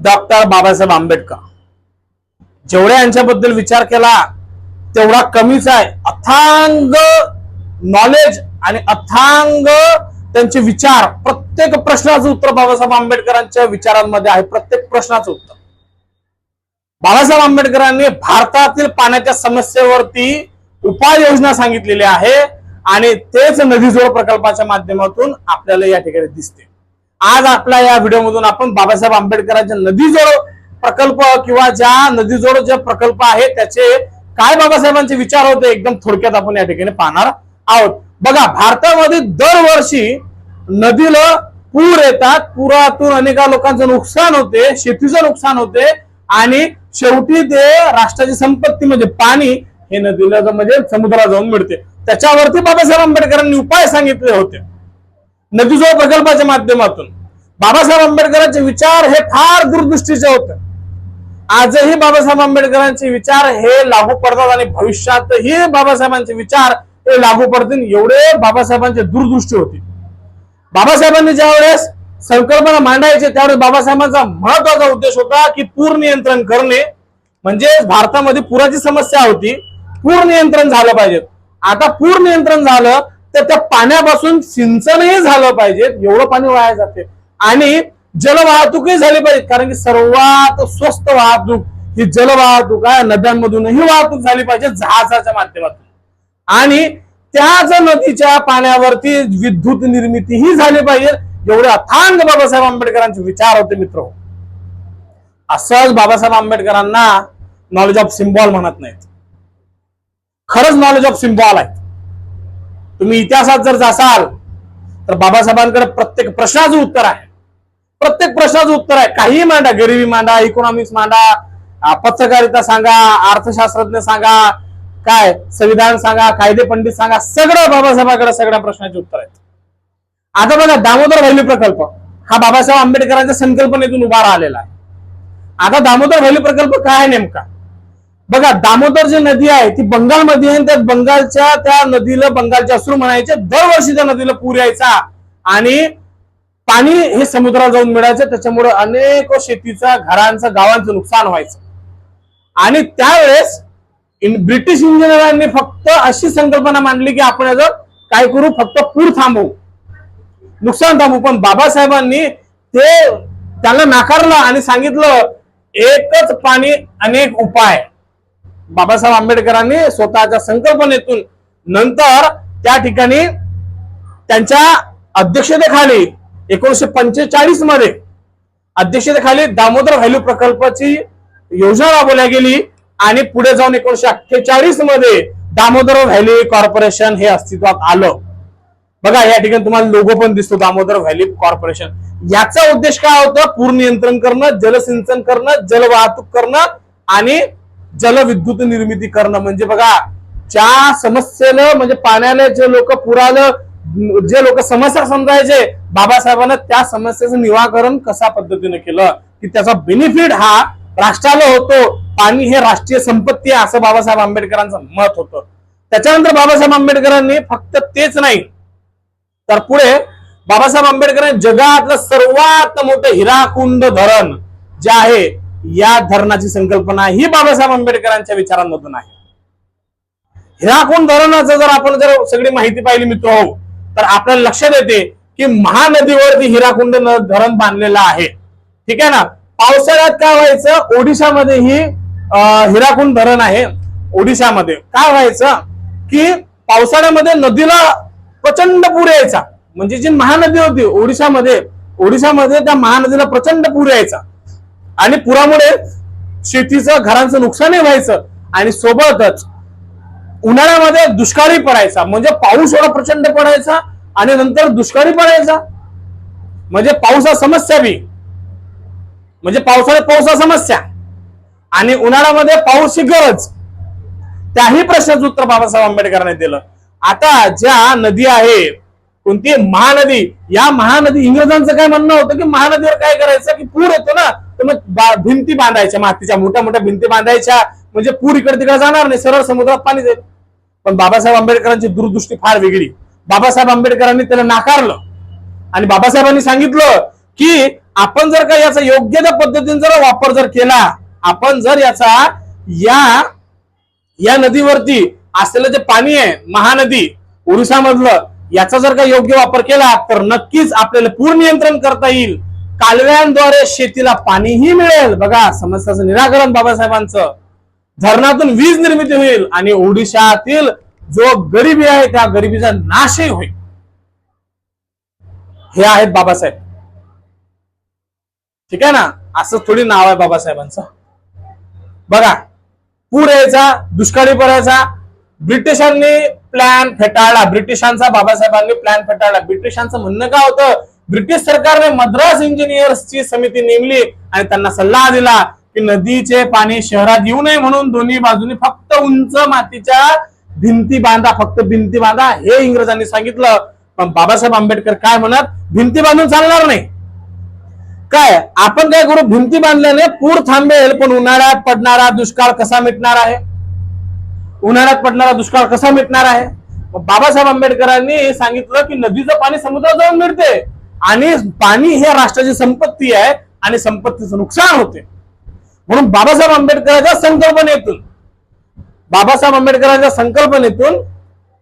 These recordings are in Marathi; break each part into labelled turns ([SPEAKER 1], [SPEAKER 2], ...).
[SPEAKER 1] डॉक्टर बाबासाहेब आंबेडकर जेवढ्या यांच्याबद्दल विचार केला तेवढा कमीच आहे। अथांग नॉलेज आणि अथांग त्यांचे विचार, प्रत्येक प्रश्नाचं उत्तर बाबासाहेब आंबेडकरांच्या विचारांमध्ये आहे। प्रत्येक प्रश्नाचं उत्तर बाबासाहेब आंबेडकरांनी भारतातील पाण्याच्या समस्येवरती उपाययोजना सांगितलेली आहे आणि तेच नदीजोड प्रकल्पाच्या माध्यमातून आपल्याला या ठिकाणी दिसते। आज आपल्या या व्हिडिओमधून आपण बाबासाहेब आंबेडकरांच्या नदीजोड प्रकल्प किंवा ज्या नदीजोड जे प्रकल्प आहे त्याचे काय बाबासाहेबांचे विचार होते एकदम थोडक्यात आपण या ठिकाणी पाहणार आहोत। बघा, भारतामध्ये दरवर्षी नदीला पूर येतात, पुरातून अनेक लोकांचं नुकसान होते, शेतीचं नुकसान होते आणि शेवटी ते राष्ट्राची संपत्ती म्हणजे पाणी हे नदीला म्हणजे समुद्राला जाऊन मिळते। त्याच्यावरती बाबासाहेब आंबेडकरांनी उपाय सांगितले होते नदीजोड प्रकल्पाच्या माध्यमातून। बाबासाहेब आंबेडकरांचे विचार हे फार दूरदृष्टीचे होते। आजही बाबासाहेब आंबेडकरांचे विचार हे लागू पडतात आणि भविष्यातही बाबासाहेबांचे विचार हे लागू पडतील एवढे बाबासाहेबांची दूरदृष्टी होती। बाबासाहेबांनी ज्यावेळेस संकल्पना मांडायचे त्यावेळेस बाबासाहेबांचा महत्वाचा उद्देश होता की पूर नियंत्रण करणे, म्हणजे भारतामध्ये पुराची समस्या होती, पूर नियंत्रण झालं पाहिजे। आता पूर नियंत्रण झालं तर त्या पाण्यापासून सिंचनही झालं पाहिजे, एवढं पाणी वाया जाते आणि जलवाहतूकही झाली पाहिजे, कारण की सर्वात स्वस्त वाहतूक ही जलवाहतूक आहे। नद्यांमधूनही वाहतूक झाली पाहिजे जहाजाच्या माध्यमातून आणि त्याच नदीच्या पाण्यावरती विद्युत निर्मितीही झाली पाहिजे। एवढे अथांग बाबासाहेब आंबेडकरांचे विचार होते मित्र। असंच बाबासाहेब आंबेडकरांना नॉलेज ऑफ सिम्बॉल म्हणत नाहीत, खरंच नॉलेज ऑफ सिम्बॉल आहे। तुम्ही इतिहासात जर जासाल तर बाबासाहेबांकडे प्रत्येक प्रश्नाचं उत्तर आहे, प्रत्येक प्रश्नाचं उत्तर आहे। काही मांडा, गरिबी मांडा, इकॉनॉमिक्स मांडा, पत्रकारिता सांगा, अर्थशास्त्रज्ञ सांगा, काय संविधान सांगा, कायदे पंडित सांगा, सगळं बाबासाहेबांकडे सगळ्या प्रश्नाचे उत्तर आहेत। आता बघा, दामोदर व्हॅली प्रकल्प हा बाबासाहेब आंबेडकरांच्या संकल्पनेतून उभा राहिलेला आहे। आता दामोदर व्हॅली प्रकल्प काय आहे नेमका? बघा, दामोदर जी नदी आहे ती बंगालमध्ये आहे, त्या बंगालच्या त्या नदीला बंगालचे अश्रू म्हणायचे। दरवर्षी त्या नदीला पूर यायचा आणि पाणी हे समुद्राला जाऊन मिळायचं, त्याच्यामुळे अनेक शेतीचा, घरांचं, गावांचं नुकसान व्हायचं। आणि त्यावेळेस ब्रिटिश इंजिनियरांनी फक्त अशी संकल्पना मांडली की आपण याचं काय करू, फक्त पूर थांबवू, नुकसान थांबवू। पण बाबासाहेबांनी ते त्याला नाकारलं आणि सांगितलं एकच पाणी अनेक उपाय। बाबासाहेब आंबेडकरांनी स्वतःच्या संकल्पनेतून नंतर त्या ठिकाणी त्यांच्या अध्यक्षतेखाली 1945 मध्ये अध्यक्षतेखाली दामोदर व्हॅली प्रकल्पाची योजना राबवली गेली आणि पुढे जाऊन 1948 मध्ये दामोदर व्हॅली कॉर्पोरेशन हे अस्तित्वात आलं। बघा, या ठिकाणी तुम्हाला लोगो पण दिसतो, दामोदर व्हॅली कॉर्पोरेशन। याचा उद्देश काय होता? पूर नियंत्रण करणं, जलसिंचन करणं, जलवाहतूक करणं आणि जलविद्युत निर्मिती करणं। म्हणजे बघा, ज्या समस्येला म्हणजे पाण्याला जे लोक पुराला जे लोक समस्या समजायचे, बाबासाहेबांना त्या समस्येचं निराकरण कशा पद्धतीने केलं की त्याचा बेनिफिट हा राष्ट्राला होतो। पाणी हे राष्ट्रीय संपत्ती आहे असं बाबासाहेब आंबेडकरांचं मत होतं। त्याच्यानंतर बाबासाहेब आंबेडकरांनी फक्त तेच नाही तर पुढे बाबासाहेब आंबेडकरांनी जगातलं सर्वात मोठं हिराकुंड धरण जे आहे या धरणाची संकल्पना ही बाबासाहेब आंबेडकरांच्या विचारांमधून आहे। हिराकुंड धरणाचं जर आपण सगळी माहिती पाहिली मित्र हो तर आपल्याला लक्षात येते की महानदीवरती हिराकुंड धरण बांधलेलं आहे, ठीक आहे ना। पावसाळ्यात काय व्हायचं, ओडिशामध्ये ही हिराकुंड धरण आहे। ओडिशामध्ये काय व्हायचं की पावसाळ्यामध्ये नदीला प्रचंड पूर यायचा, म्हणजे जी महानदी होती ओडिशामध्ये त्या महानदीला प्रचंड पूर यायचा आणि पुरामुळे शेतीचं, घरांचं नुकसानही व्हायचं आणि सोबतच उन्हाळ्यामध्ये दुष्काळी पडायचा। म्हणजे पाऊस एवढा प्रचंड पडायचा आणि नंतर दुष्काळी पडायचा, म्हणजे पावसा समस्या बी, म्हणजे पावसाळ्यात पावसा समस्या आणि उन्हाळ्यामध्ये पाऊसची गरज। त्याही प्रश्नाचं उत्तर बाबासाहेब आंबेडकरांनी दिलं। आता ज्या नदी आहे कोणती महानदी, या महानदी, इंग्रजांचं काय म्हणणं होतं की महानदीवर काय करायचं की पूर येतो ना तर मग भिंती बांधायच्या, मातीच्या मोठ्या मोठ्या भिंती बांधायच्या, म्हणजे पूर इकडे तिकडे जाणार नाही, सरळ समुद्रात पाणी जाईल। पण बाबासाहेब आंबेडकरांची दूरदृष्टी फार वेगळी। बाबासाहेब आंबेडकरांनी त्याला नाकारलं आणि बाबासाहेबांनी सांगितलं की आपण जर का याचा योग्य त्या पद्धतीने जर वापर जर केला, आपण जर याचा या नदीवरती असलेलं जे पाणी आहे महानदी ओरिसा मधलं, याचा जर का योग्य वापर केला तर नक्कीच आपल्याला पूर नियंत्रण करता येईल. कालव्यांद्वारे शेतीला पाणीही मिळेल. बघा, समस्याचं निराकरण बाबासाहेबांचं. धरणातून वीज निर्मिती होईल आणि ओडिशातील जो गरिबी आहे त्या गरिबीचा नाशही होईल. हे आहेत बाबासाहेब. ठीक आहे ना, असं थोडी नाव आहे बाबासाहेबांचं. बघा, पूर यायचा, दुष्काळी पडायचा, ब्रिटिशांनी प्लॅन फेटाळला. ब्रिटिशांचा बाबासाहेबांनी प्लॅन फेटाळला. ब्रिटिशांचं म्हणणं काय होतं, ब्रिटिश सरकारने मद्रास इंजिनियर्सची समिती नेमली आणि त्यांना सल्ला दिला की नदीचे पाणी शहरात येऊ नये म्हणून दोन्ही बाजूनी फक्त उंच मातीच्या भिंती बांधा, फक्त भिंती बांधा, हे इंग्रजांनी सांगितलं. पण बाबासाहेब आंबेडकर काय म्हणत, भिंती बांधून चालणार नाही. काय आपण काय करू, भिंती बांधल्याने पूर थांबेल, पण उन्हाळ्यात पडणारा दुष्काळ कसा मिटणार आहे? उन्हाळ्यात पडणारा दुष्काळ कसा मिटणार आहे? बाबासाहेब आंबेडकरांनी सांगितलं की नदीचं पाणी समुद्रात जाऊन मिळते आणि पाणी हे राष्ट्राची संपत्ती आहे आणि संपत्तीचं नुकसान होते. म्हणून बाबासाहेब आंबेडकरांच्या संकल्पनेतून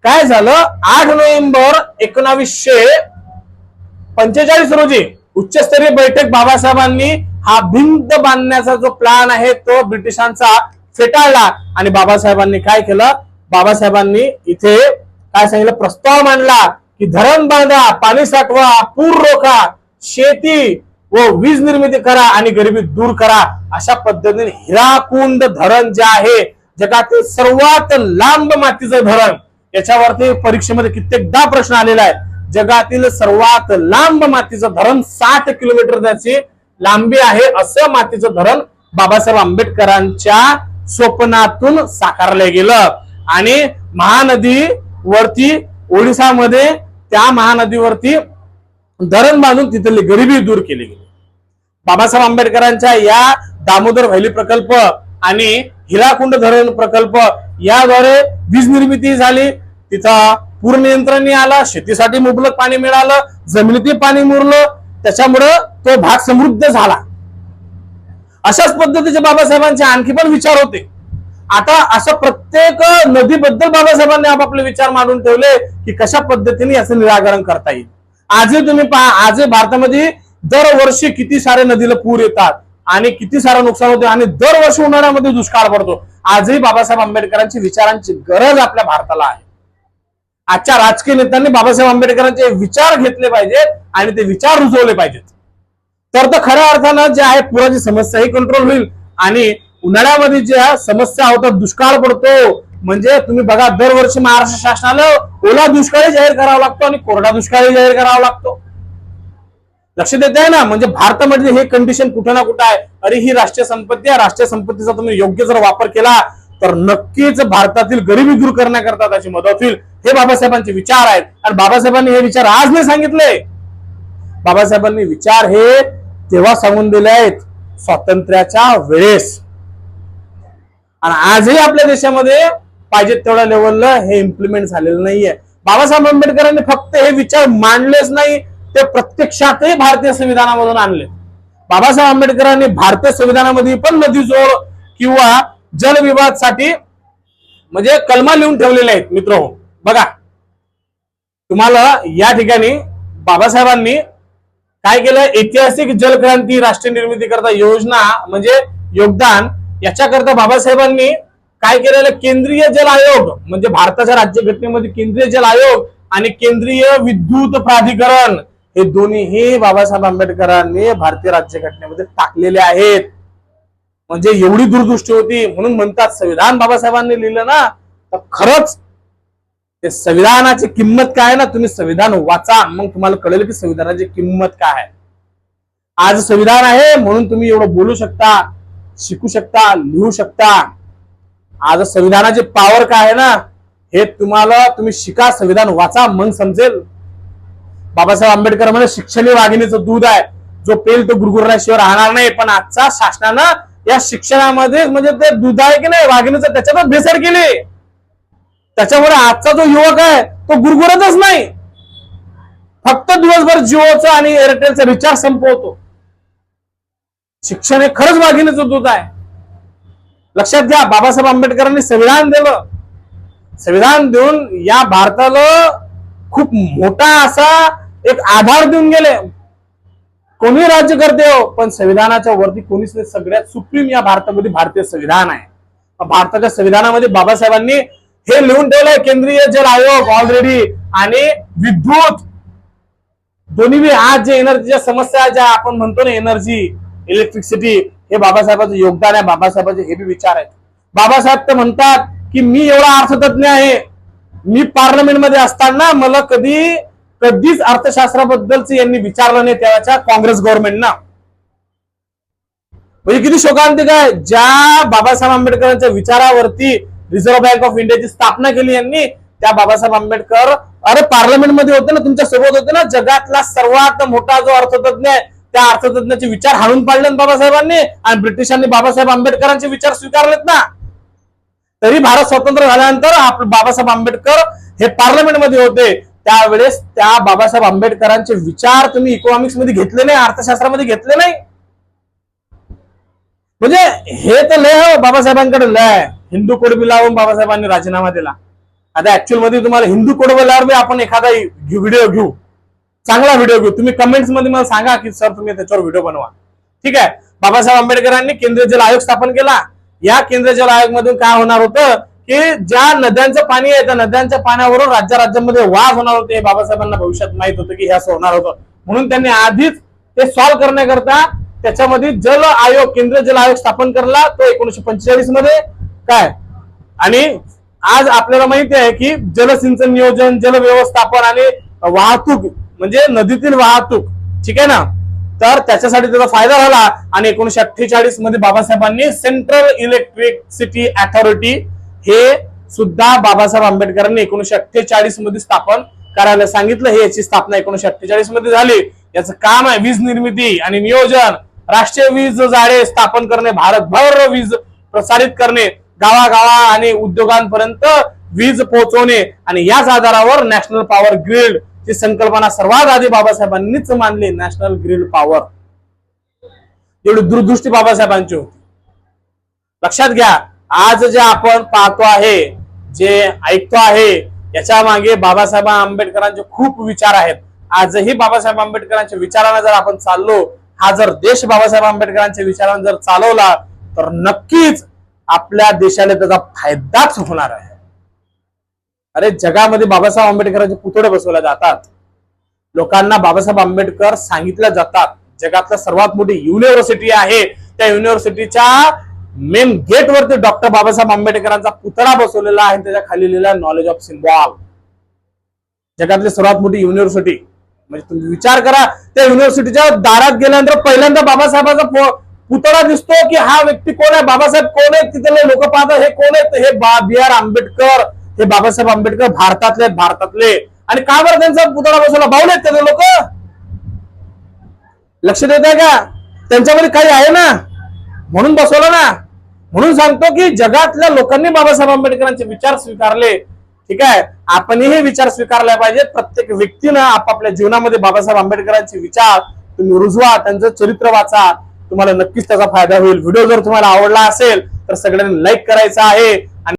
[SPEAKER 1] काय झालं, 8 नोव्हेंबर 1945 रोजी उच्चस्तरीय बैठक बाबासाहेबांनी हा भिंत बांधण्याचा जो प्लॅन आहे तो ब्रिटिशांचा फेटाळला. आणि बाबासाहेबांनी काय केलं, बाबासाहेबांनी इथे काय सांगितलं, प्रस्ताव मांडला की धरण बांधा, पाणी साठवा, पूर रोखा, शेती व वीज निर्मिती करा आणि गरिबी दूर करा. अशा पद्धतीने हिराकुंड धरण जे आहे जगातील सर्वात लांब मातीचं धरण, याच्यावरती परीक्षेमध्ये कित्येकदा प्रश्न आलेला आहे. जगातील सर्वात लांब मातीचं धरण, 60 किलोमीटर त्याची लांबी आहे, असं मातीचं धरण बाबासाहेब आंबेडकरांच्या स्वप्नातून साकारलं गेलं. आणि महानदी वरती ओडिसामध्ये त्या महानदीवरती धरण बांधून तिथली गरिबी दूर केली गेली. बाबासाहेब आंबेडकरांच्या या दामोदर व्हॅली प्रकल्प आणि हिराकुंड धरण प्रकल्प याद्वारे वीज निर्मिती झाली, तिथं पूर नियंत्रण आलं, शेतीसाठी मुबलक पाणी मिळालं, जमिनीतील पाणी मुरलं, त्याच्यामुळं तो भाग समृद्ध झाला. अशाच पद्धतीचे बाबासाहेबांचे आणखी पण विचार होते. आता असं प्रत्येक नदीबद्दल बाबासाहेबांनी आपापले विचार मांडून ठेवले की कशा पद्धतीने याचं निराकरण करता येईल. आजही तुम्ही पहा, आजही भारतामध्ये दरवर्षी किती सारे नदीला पूर येतात आणि किती सारं नुकसान होते आणि दरवर्षी उन्हाळ्यामध्ये दुष्काळ पडतो. आजही बाबासाहेब आंबेडकरांची विचारांची गरज आपल्या भारताला आहे. आजच्या राजकीय नेत्यांनी बाबासाहेब आंबेडकरांचे विचार घेतले पाहिजेत आणि ते विचार रुजवले पाहिजेत, तर खऱ्या अर्थानं जे आहे पुराची समस्या ही कंट्रोल होईल. आणि उन्हाळ्यामध्ये ज्या समस्या होतात, दुष्काळ पडतो, म्हणजे तुम्ही बघा दरवर्षी महाराष्ट्र शासनाला ओला दुष्काळी जाहीर करावा लागतो आणि कोरडा दुष्काळी जाहीर करावा लागतो. लक्ष देत आहे ना, म्हणजे भारतामध्ये हे कंडिशन कुठं ना कुठं आहे. अरे ही राष्ट्रीय संपत्ती आहे, राष्ट्रीय संपत्तीचा तुम्ही योग्य जर वापर केला तर नक्कीच भारतातील गरिबी दूर करण्याकरता त्याची मदत होईल. हे बाबासाहेबांचे विचार आहेत. आणि बाबासाहेबांनी हे विचार आज नाही सांगितले, बाबासाहेबांनी विचार हे तेव्हा सांगून दिले आहेत स्वातंत्र्याच्या वेळेस. आणि आजही आपल्या देशामध्ये पाहिजे तेवढ्या लेवलला हे इम्प्लिमेंट झालेलं नाहीये. बाबासाहेब आंबेडकरांनी फक्त हे विचार मांडलेच नाही, ते प्रत्यक्षातही भारतीय संविधानामधून आणले. बाबासाहेब आंबेडकरांनी भारतीय संविधानामध्ये पण नदी जोड किंवा जलविवादासाठी म्हणजे कलमा लिहून ठेवलेले आहेत. मित्र बघा, तुम्हाला या ठिकाणी बाबासाहेबांनी काय केलं, ऐतिहासिक जलक्रांती राष्ट्रीय निर्मिती करता योजना म्हणजे योगदान, याच्याकरता बाबासाहेबांनी काय केलेलं, केंद्रीय जल आयोग म्हणजे भारताच्या राज्यघटनेमध्ये केंद्रीय जल आयोग आणि केंद्रीय विद्युत प्राधिकरण हे दोन्ही बाबासाहेब आंबेडकरांनी भारतीय राज्यघटनेमध्ये टाकलेले आहेत. म्हणजे एवढी दूरदृष्टी होती. म्हणून म्हणतात संविधान बाबासाहेबांनी लिहिलं ना, तर खरंच ते संविधानाची किंमत काय ना, तुम्ही संविधान वाचा, मग तुम्हाला कळेल की संविधानाची किंमत काय आहे. आज संविधान आहे म्हणून तुम्ही एवढं बोलू शकता, शिकू शकता, लिहू शकता. आज संविधानाची पॉवर काय आहे ना, हे तुम्ही शिका, संविधान वाचा, मग समजेल. बाबासाहेब आंबेडकर म्हणजे शिक्षण वाघिणीचं दूध आहे, जो पेल तो गुरगुरण्याशिवाय राहणार नाही. पण आजच्या शासनानं या शिक्षणामध्ये म्हणजे ते दूध आहे की नाही वाघिणीचं, त्याच्यातच भेसळ केली. त्याच्यामुळे आजचा जो युवक आहे तो गुरगुरतच नाही, फक्त दिवसभर जिओचं आणि एअरटेलचं रिचार्ज संपवतो. शिक्षण हे खरंच वाघिणीचं दूध आहे. लक्षात घ्या, बाबासाहेब आंबेडकरांनी संविधान दिलं. संविधान देऊन या भारताला खूप मोठा असा एक आधार देऊन गेले. कोणी राज्य करते हो, पण संविधानाच्या वरती कोणीच नाही. सगळ्यात सुप्रीम या भारतामध्ये भारतीय संविधान आहे. भारताच्या संविधानामध्ये बाबासाहेबांनी हे लिहून ठेवलंय, केंद्रीय जल आयोग ऑलरेडी आणि विद्युत दोन्ही. आज जे एनर्जीच्या समस्या ज्या आपण म्हणतो ना, एनर्जी इलेक्ट्रिसिटी, हे बाबासाहेबांचं योगदान आहे. बाबासाहेबांचे हे बी विचार आहेत. बाबासाहेब तर म्हणतात की मी एवढा अर्थतज्ञ आहे, मी पार्लमेंटमध्ये असताना मला कधीच अर्थशास्त्राबद्दलच यांनी विचारलं नाही तेव्हाच्या काँग्रेस गव्हर्नमेंटना. म्हणजे किती शोकांतिक आहे. ज्या बाबासाहेब आंबेडकरांच्या विचारावरती रिझर्व्ह बँक ऑफ इंडियाची स्थापना केली यांनी, त्या बाबासाहेब आंबेडकर अरे पार्लमेंटमध्ये होते ना, तुमच्या सोबत होते ना. जगातला सर्वात मोठा जो अर्थतज्ञ आहे, त्या अर्थतज्ञाचे विचार हाणून पाडले बाबासाहेबांनी, आणि ब्रिटिशांनी बाबासाहेब आंबेडकरांचे विचार स्वीकारलेत ना. तरी भारत स्वतंत्र झाल्यानंतर बाबासाहेब आंबेडकर हे पार्लमेंटमध्ये होते. त्यावेळेस त्या बाबासाहेब आंबेडकरांचे विचार तुम्ही इकॉनॉमिक्स मध्ये घेतले नाही, अर्थशास्त्रामध्ये घेतले नाही. म्हणजे हे तर लय हो बाबासाहेबांकडे लय. हिंदू कोड बी लावून बाबासाहेबांनी राजीनामा दिला. आता ऍक्च्युअल मध्ये तुम्हाला हिंदू कोड बोलल्यावर आपण एखादा व्हिडिओ घेऊ, चांगला व्हिडिओ घेऊ. तुम्ही कमेंट्स मध्ये मला सांगा की सर तुम्ही त्याच्यावर व्हिडिओ बनवा. ठीक आहे. बाबासाहेब आंबेडकरांनी केंद्रीय जल आयोग स्थापन केला. या केंद्रीय जल आयोग मधून काय होणार होतं की ज्या नद्यांचं पाणी आहे त्या नद्यांच्या पाण्यावरून राज्यामध्ये वाद होणार होते. हे बाबासाहेबांना भविष्यात माहित होतं की हे असं होणार होतं. म्हणून त्यांनी आधीच ते सॉल्व्ह करण्याकरता त्याच्यामध्ये जल आयोग, केंद्रीय जल आयोग स्थापन करला. तो 1945 मध्ये काय. आणि आज आपल्याला माहिती आहे की जलसिंचन नियोजन, जल व्यवस्थापन आणि वाहतूक म्हणजे नदीतील वाहतूक, ठीक आहे ना, तर त्याच्यासाठी त्याचा फायदा झाला. आणि 1948 मध्ये बाबासाहेबांनी सेंट्रल इलेक्ट्रिसिटी अथॉरिटी हे सुद्धा बाबासाहेब आंबेडकरांनी 1948 मध्ये स्थापन करायला सांगितलं. हे याची स्थापना 1948 मध्ये झाली. याचं काम आहे वीज निर्मिती आणि नियोजन, राष्ट्रीय वीज जाळे स्थापन करणे, भारतभर वीज प्रसारित करणे, गावागावा आणि उद्योगांपर्यंत वीज पोहोचवणे, आणि याच आधारावर नॅशनल पॉवर ग्रीड ची संकल्पना सर्वात आधी बाबासाहेबांनीच मानली. नॅशनल ग्रीड पॉवर, एवढी दूरदृष्टी बाबासाहेबांची होती. लक्षात घ्या, आज जे आपण पाहतो आहे, जे ऐकतो आहे, याच्या मागे बाबासाहेब आंबेडकरांचे खूप विचार आहेत. आजही बाबासाहेब आंबेडकरांच्या विचारांना जर आपण चाललो, हा जर देश बाबासाहेब आंबेडकरांच्या विचारांना जर चालवला तर नक्कीच आपल्या देशाला त्याचा फायदाच होणार आहे. अरे जगामध्ये बाबासाहेब आंबेडकरांचे पुतळे बसवले जातात. लोकांना बाबासाहेब आंबेडकर सांगितल्या जातात. जगातल्या सर्वात मोठी युनिव्हर्सिटी आहे, त्या युनिव्हर्सिटीच्या मेन गेट वरती डॉक्टर बाबासाहेब आंबेडकरांचा पुतळा बसवलेला आहे. त्याच्या खाली लिहिला नॉलेज ऑफ सिम्बॉल. जगातली सर्वात मोठी युनिव्हर्सिटी. म्हणजे तुम्ही विचार करा, त्या युनिव्हर्सिटीच्या दारात गेल्यानंतर पहिल्यांदा बाबासाहेबांचा पुतळा दिसतो की हा व्यक्ती कोण आहे, बाबासाहेब कोण आहे. तिथले लोक पाहतात हे कोण आहेत, हे बी आर आंबेडकर, हे बाबासाहेब आंबेडकर भारतातले. आणि का बरं त्यांचा पुतळा बसवला, बावले आहेत ते लोक. लक्ष देत आहे का, त्यांच्यामध्ये काही आहे ना, म्हणून बसवलं ना. म्हणून सांगतो की जगातल्या लोकांनी बाबासाहेब आंबेडकरांचे विचार स्वीकारले. ठीक आहे, आपणही हे विचार स्वीकारले पाहिजेत. प्रत्येक व्यक्तीनं आपापल्या जीवनामध्ये बाबासाहेब आंबेडकरांचे विचार तुम्ही रुजवा, त्यांचं चरित्र वाचा, तुम्हाला नक्कीच त्याचा फायदा होईल. व्हिडिओ जर तुम्हाला आवडला असेल तर सगळ्यांनी लाईक करायचा आहे.